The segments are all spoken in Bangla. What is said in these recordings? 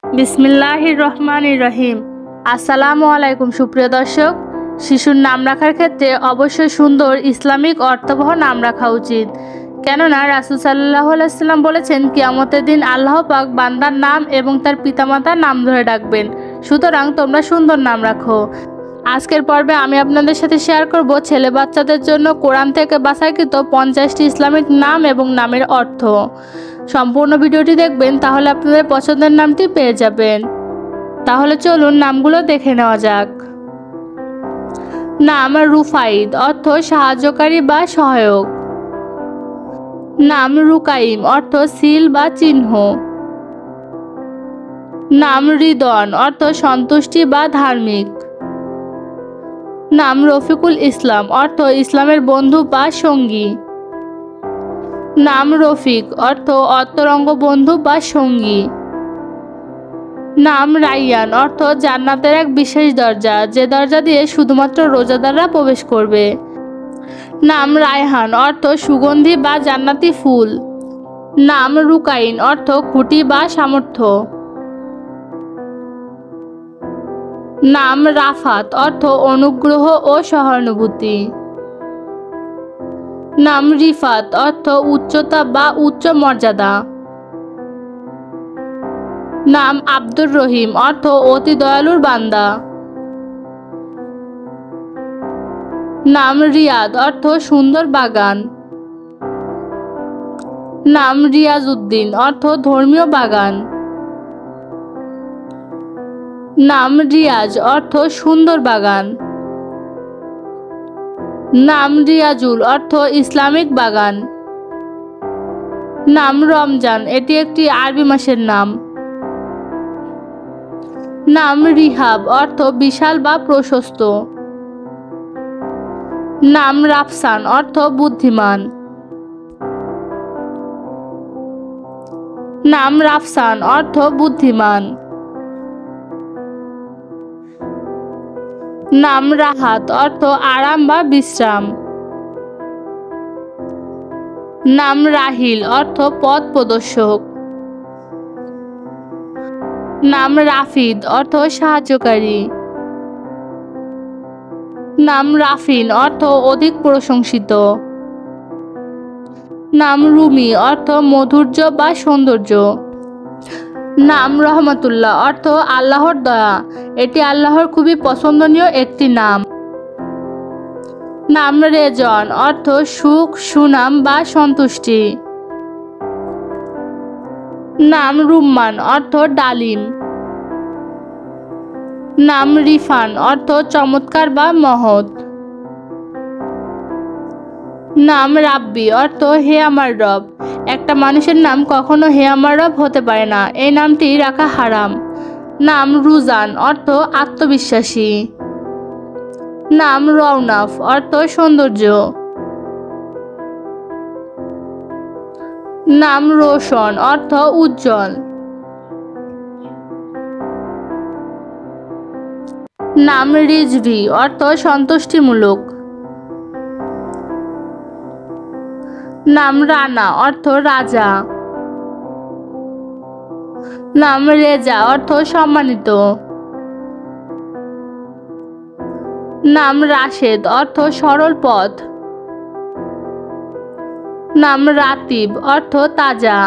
বিসমিল্লাহির রহমানির রহিম। আসসালামু আলাইকুম সুপ্রিয় দর্শক। শিশুর নাম রাখার ক্ষেত্রে অবশ্যই সুন্দর ইসলামিক অর্থবহ নাম রাখা উচিত, কেননা রাসূল সাল্লাল্লাহু আলাইহি ওয়াসাল্লাম বলেছেন কিয়ামতের দিন আল্লাহ পাক বান্দার নাম এবং তার পিতামাতার নাম ধরে ডাকবেন। সুতরাং তোমরা সুন্দর নাম রাখো। আজকের পর্বে আমি আপনাদের সাথে শেয়ার করব ছেলে বাচ্চাদের জন্য কোরআন থেকে বাছাইকৃত 50টি ইসলামিক নাম এবং নামের অর্থ। সম্পূর্ণ ভিডিওটি দেখবেন, তাহলে আপনাদের পছন্দের নামটি পেয়ে যাবেন। তাহলে চলুন নামগুলো দেখে নেওয়া যাক। নাম রুফাইদ, অর্থ সাহায্যকারী বা সহায়ক। নাম রুকাইম, অর্থ সিল বা চিহ্ন। নাম রিদন, অর্থ সন্তুষ্টি বা ধার্মিক। নাম রফিকুল ইসলাম, অর্থ ইসলামের বন্ধু বা সঙ্গী। নাম রফিক, অর্থ অন্তরঙ্গ বন্ধু বা সঙ্গী। নাম রাইয়ান, অর্থ জান্নাতের এক বিশেষ দরজা, যে দরজা দিয়ে শুধুমাত্র রোজাদাররা প্রবেশ করবে। নাম রায়হান, অর্থ সুগন্ধি বা জান্নাতি ফুল। নাম রুকাইন, অর্থ খুঁটি বা সামর্থ্য। নাম রাফাত, অর্থ অনুগ্রহ ও সহানুভূতি। নাম রিফাত, অর্থ উচ্চতা বা উচ্চ মর্যাদা। নাম আব্দুর রহিম, অর্থ অতি দয়ালুর বান্দা। নাম রিয়াদ, অর্থ সুন্দর বাগান। নাম রিয়াজউদ্দিন, অর্থ ধর্মীয় বাগান। নাম রিয়াজ, অর্থ সুন্দর বাগান। নাম রিয়াজুল, অর্থ ইসলামিক বাগান। নাম রমজান, এটি একটি আরবি মাসের নাম। নাম রিহাব, অর্থ বিশাল বা প্রশস্ত। নাম রাফসান, অর্থ বুদ্ধিমান। নাম রাফসান, অর্থ বুদ্ধিমান। নাম রাহাত, অর্থ আরাম বা বিশ্রাম। নাম রাহিল, অর্থ পথ প্রদর্শক। নাম রাফিদ, অর্থ সাহায্যকারী। নাম রাফিন, অর্থ অধিক প্রশংসিত। নাম রুমি, অর্থ মাধুর্য বা সৌন্দর্য। নাম রহমতুল্লাহ, অর্থ আল্লাহর দয়া, এটি আল্লাহর খুবই পছন্দনীয় একটি নাম। নাম রেজন, অর্থ সুখ, সুনাম বা সন্তুষ্টি। নাম রুম্মান, অর্থ ডালিম। নাম রিফান, অর্থ চমৎকার বা মহৎ। নাম রাব্বি, অর্থ হে আমার রব, একটা মানুষের নাম কখনো হে আমার রব হতে পারে না, এই নামটি রাখা হারাম। নাম রুজান, অর্থ আত্মবিশ্বাসী। নাম রওনাফ, অর্থ সৌন্দর্য। নাম রোশন, অর্থ উজ্জ্বল। নাম রিজভি, অর্থ সন্তুষ্টিমূলক। নাম রানা, অর্থ রাজা। নাম রেজা, অর্থ সম্মানিত। নাম রাশেদ, অর্থ সরল পথ। নাম রাতিব, অর্থ তাজা।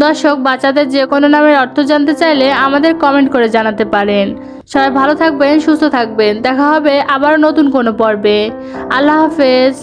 দর্শক, বাচ্চাদের যে কোনো নামের অর্থ জানতে চাইলে আমাদের কমেন্ট করে জানাতে পারেন। সবাই ভালো থাকবেন, সুস্থ থাকবেন। দেখা হবে আবার নতুন কোনো পর্বে। আল্লাহ হাফেজ।